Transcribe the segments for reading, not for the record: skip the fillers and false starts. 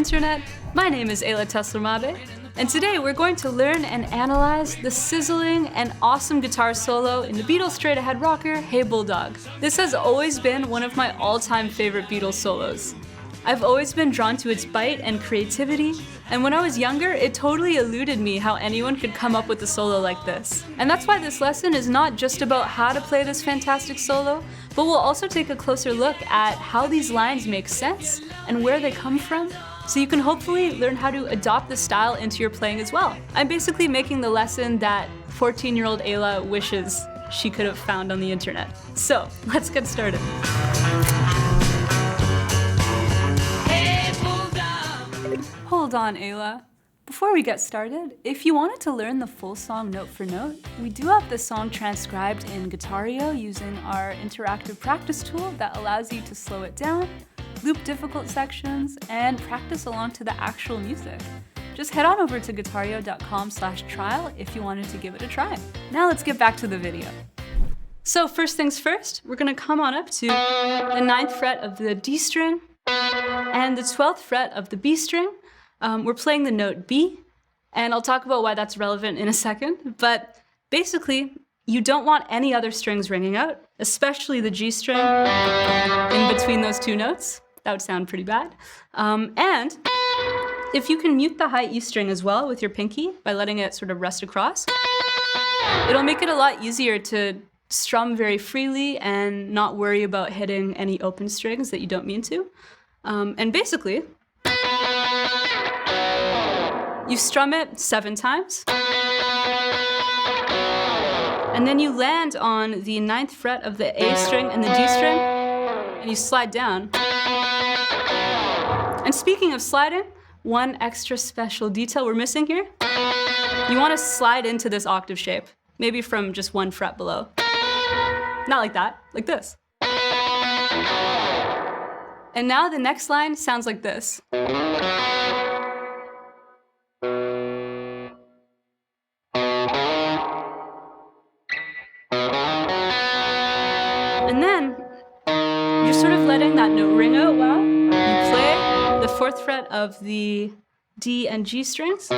internet, my name is Ayla Tesler-Mabe, and today we're going to learn and analyze the sizzling and awesome guitar solo in the Beatles straight ahead rocker, Hey Bulldog. This has always been one of my all-time favorite Beatles solos. I've always been drawn to its bite and creativity, and when I was younger, it totally eluded me how anyone could come up with a solo like this. And that's why this lesson is not just about how to play this fantastic solo, but we'll also take a closer look at how these lines make sense and where they come from, so you can hopefully learn how to adopt the style into your playing as well. I'm basically making the lesson that 14-year-old Ayla wishes she could have found on the internet. So, let's get started. Hold on, Ayla. Before we get started, if you wanted to learn the full song note for note, we do have the song transcribed in Guitareo using our interactive practice tool that allows you to slow it down, loop difficult sections, and practice along to the actual music. Just head on over to guitareo.com/trial if you wanted to give it a try. Now let's get back to the video. So first things first, we're gonna come on up to the 9th fret of the D string and the 12th fret of the B string. We're playing the note B, and I'll talk about why that's relevant in a second, but basically, you don't want any other strings ringing out, especially the G string in between those two notes. That would sound pretty bad. And if you can mute the high E string as well with your pinky by letting it sort of rest across, it'll make it a lot easier to strum very freely and not worry about hitting any open strings that you don't mean to. And basically, you strum it 7 times, and then you land on the 9th fret of the A string and the D string, and you slide down. And speaking of sliding, one extra special detail we're missing here. You want to slide into this octave shape, maybe from just 1 fret below. Not like that, like this. And now the next line sounds like this. And then, you're sort of letting that note ring out while you play the 4th fret of the D and G strings.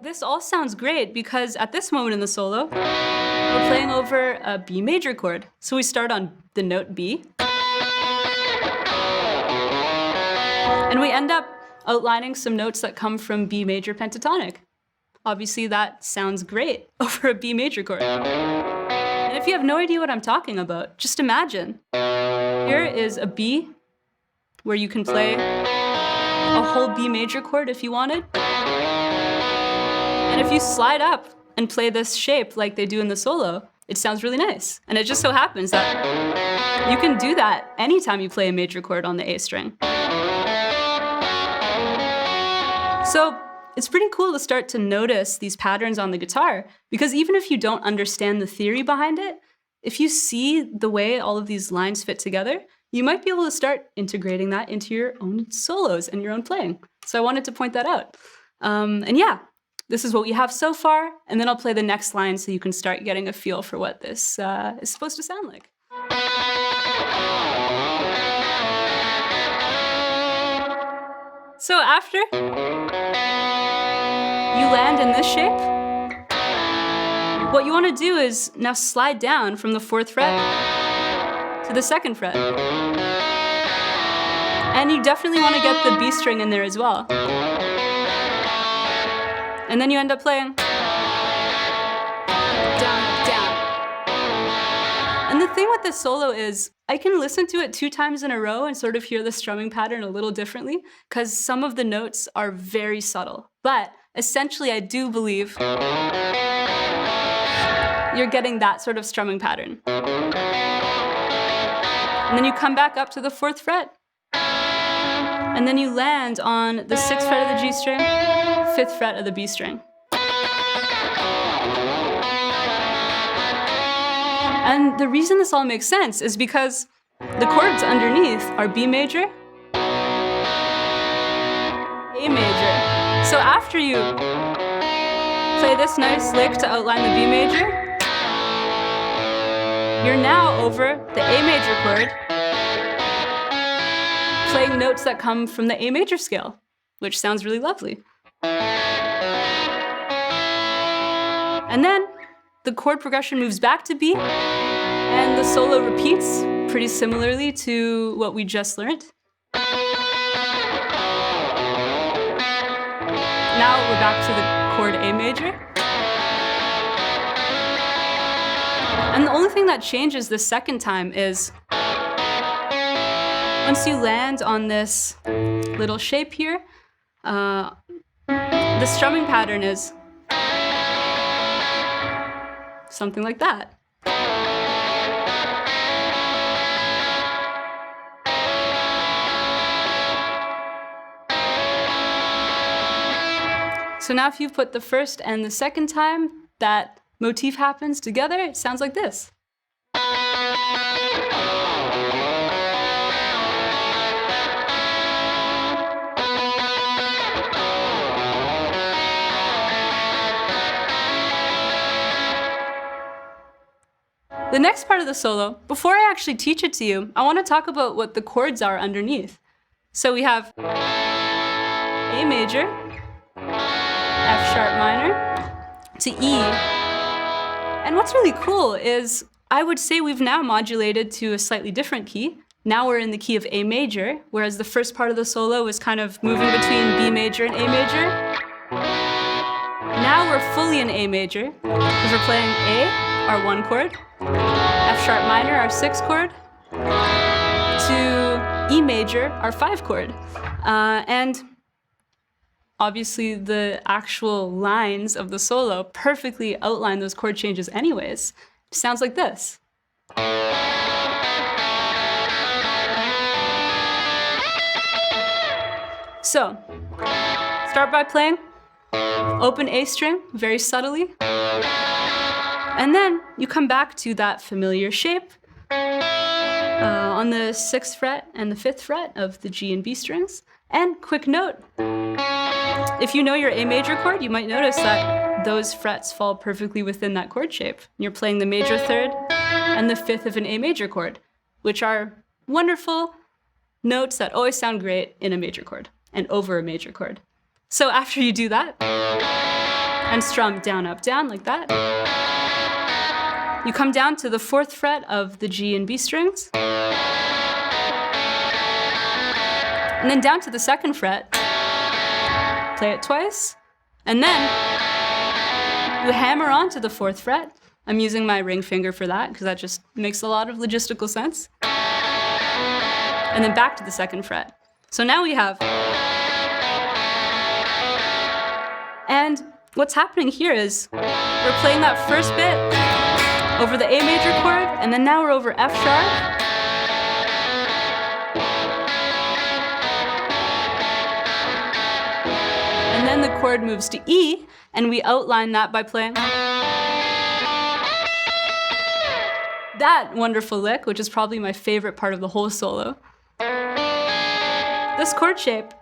This all sounds great because at this moment in the solo, we're playing over a B major chord. So we start on the note B, and we end up outlining some notes that come from B major pentatonic. Obviously that sounds great over a B major chord. And if you have no idea what I'm talking about, just imagine. Here is a B, where you can play a whole B major chord if you wanted. And if you slide up and play this shape like they do in the solo, it sounds really nice. And it just so happens that you can do that anytime you play a major chord on the A string. So it's pretty cool to start to notice these patterns on the guitar, because even if you don't understand the theory behind it, if you see the way all of these lines fit together, you might be able to start integrating that into your own solos and your own playing. So I wanted to point that out. And yeah, this is what we have so far, and then I'll play the next line so you can start getting a feel for what this is supposed to sound like. So after you land in this shape, what you want to do is now slide down from the 4th fret to the 2nd fret. And you definitely want to get the B string in there as well. And then you end up playing down, down. And the thing with this solo is I can listen to it 2 times in a row and sort of hear the strumming pattern a little differently, because some of the notes are very subtle. But essentially, I do believe you're getting that sort of strumming pattern. And then you come back up to the 4th fret. And then you land on the 6th fret of the G string, 5th fret of the B string. And the reason this all makes sense is because the chords underneath are B major, A major. So after you play this nice lick to outline the B major, you're now over the A major chord playing notes that come from the A major scale, which sounds really lovely. And then the chord progression moves back to B, and the solo repeats pretty similarly to what we just learned. Now we're back to the chord A major. And the only thing that changes the second time is once you land on this little shape here, the strumming pattern is something like that. So now if you put the first and the second time that motif happens together, it sounds like this. The next part of the solo, before I actually teach it to you, I want to talk about what the chords are underneath. So we have A major, F sharp minor, to E. And what's really cool is I would say we've now modulated to a slightly different key. Now we're in the key of A major, whereas the first part of the solo was kind of moving between B major and A major. Now we're fully in A major, because we're playing A, our 1 chord, F sharp minor, our 6 chord, to E major, our 5 chord. And obviously the actual lines of the solo perfectly outline those chord changes anyways. It sounds like this. So, start by playing open A string very subtly. And then you come back to that familiar shape on the 6th fret and the 5th fret of the G and B strings. And quick note, if you know your A major chord, you might notice that those frets fall perfectly within that chord shape. You're playing the major 3rd and the 5th of an A major chord, which are wonderful notes that always sound great in a major chord and over a major chord. So after you do that, and strum down, up, down like that, you come down to the 4th fret of the G and B strings, and then down to the 2nd fret, play it twice, and then you hammer onto the 4th fret. I'm using my ring finger for that because that just makes a lot of logistical sense. And then back to the 2nd fret. So now we have, and what's happening here is we're playing that first bit over the A major chord, and then now we're over F sharp. And then the chord moves to E, and we outline that by playing that wonderful lick, which is probably my favorite part of the whole solo. This chord shape,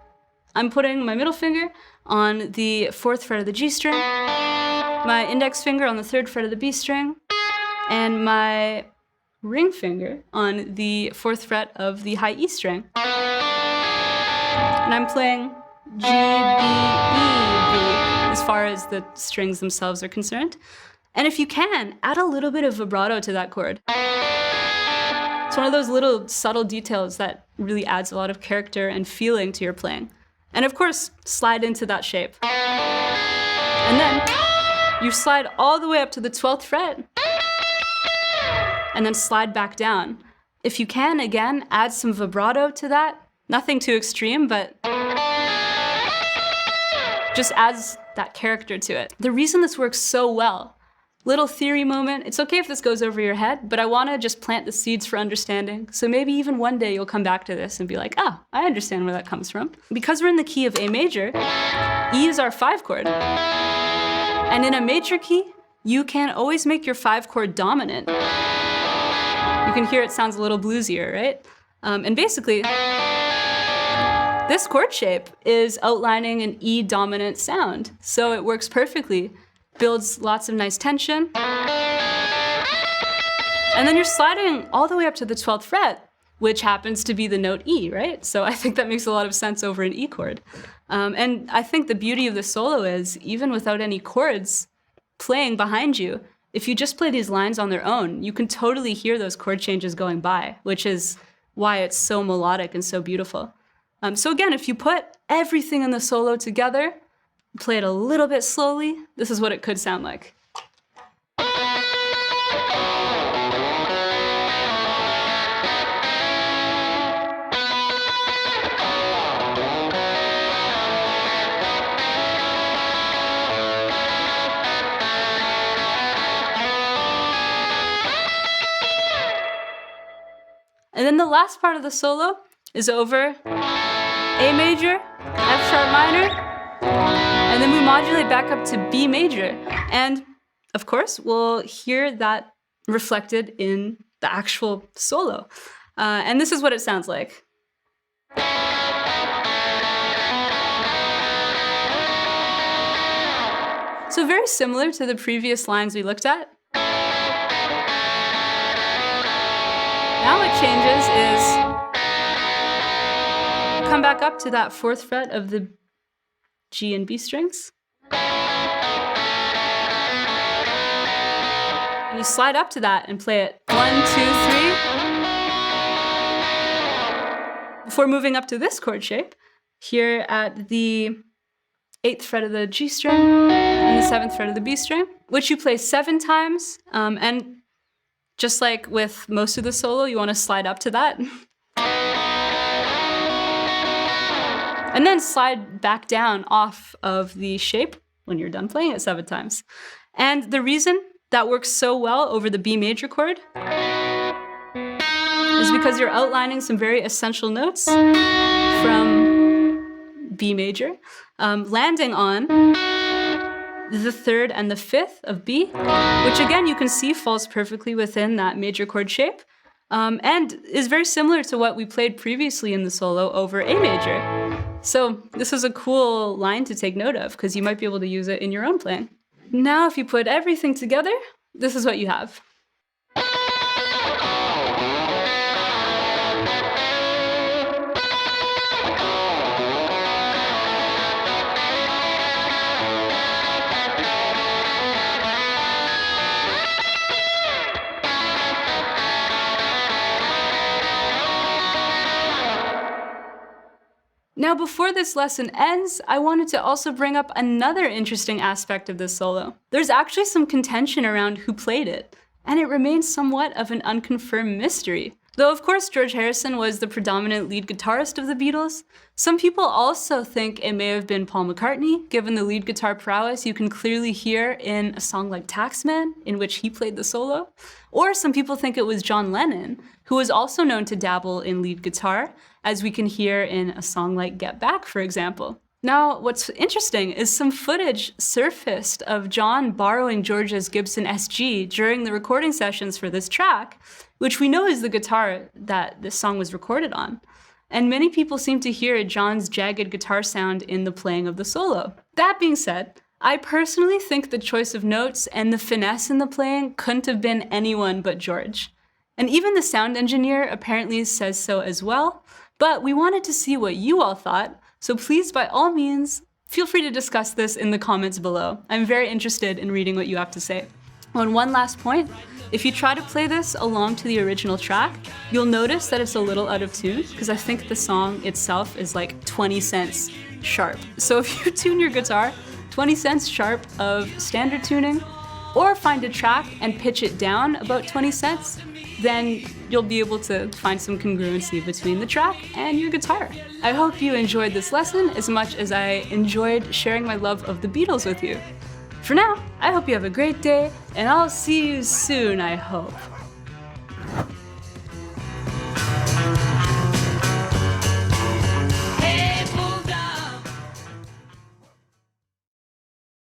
I'm putting my middle finger on the 4th fret of the G string, my index finger on the 3rd fret of the B string, and my ring finger on the 4th fret of the high E string. And I'm playing G, B, E, B, as far as the strings themselves are concerned. And if you can, add a little bit of vibrato to that chord. It's one of those little subtle details that really adds a lot of character and feeling to your playing. And of course, slide into that shape. And then you slide all the way up to the 12th fret, and then slide back down. If you can, again, add some vibrato to that. Nothing too extreme, but just adds that character to it. The reason this works so well, little theory moment, it's okay if this goes over your head, but I want to just plant the seeds for understanding. So maybe even one day you'll come back to this and be like, oh, I understand where that comes from. Because we're in the key of A major, E is our 5 chord. And in a major key, you can always make your 5 chord dominant. You can hear it sounds a little bluesier, right? And basically, this chord shape is outlining an E dominant sound. So it works perfectly. Builds lots of nice tension. And then you're sliding all the way up to the 12th fret, which happens to be the note E, right? So I think that makes a lot of sense over an E chord. And I think the beauty of the solo is, even without any chords playing behind you, if you just play these lines on their own, you can totally hear those chord changes going by, which is why it's so melodic and so beautiful. So again, if you put everything in the solo together, play it a little bit slowly, this is what it could sound like. And then the last part of the solo is over A major, F sharp minor, and then we modulate back up to B major. And of course, we'll hear that reflected in the actual solo. And this is what it sounds like. So very similar to the previous lines we looked at. Now what changes is come back up to that 4th fret of the G and B strings. And you slide up to that and play it 1, 2, 3. Before moving up to this chord shape, here at the 8th fret of the G string and the 7th fret of the B string, which you play 7 times, and just like with most of the solo, you want to slide up to that. And then slide back down off of the shape when you're done playing it 7 times. And the reason that works so well over the B major chord is because you're outlining some very essential notes from B major, landing on the 3rd and the 5th of B, which again you can see falls perfectly within that major chord shape, and is very similar to what we played previously in the solo over A major. So this is a cool line to take note of, because you might be able to use it in your own playing. Now if you put everything together, this is what you have. Now, before this lesson ends, I wanted to also bring up another interesting aspect of this solo. There's actually some contention around who played it, and it remains somewhat of an unconfirmed mystery. Though of course George Harrison was the predominant lead guitarist of the Beatles, some people also think it may have been Paul McCartney, given the lead guitar prowess you can clearly hear in a song like Taxman, in which he played the solo. Or some people think it was John Lennon, who was also known to dabble in lead guitar, as we can hear in a song like Get Back, for example. Now, what's interesting is some footage surfaced of John borrowing George's Gibson SG during the recording sessions for this track, which we know is the guitar that this song was recorded on. And many people seem to hear John's jagged guitar sound in the playing of the solo. That being said, I personally think the choice of notes and the finesse in the playing couldn't have been anyone but George. And even the sound engineer apparently says so as well, but we wanted to see what you all thought, so please, by all means, feel free to discuss this in the comments below. I'm very interested in reading what you have to say. On one last point, if you try to play this along to the original track, you'll notice that it's a little out of tune, because I think the song itself is like 20 cents sharp. So if you tune your guitar 20 cents sharp of standard tuning, or find a track and pitch it down about 20 cents, then you'll be able to find some congruency between the track and your guitar. I hope you enjoyed this lesson as much as I enjoyed sharing my love of the Beatles with you. For now, I hope you have a great day, and I'll see you soon, I hope.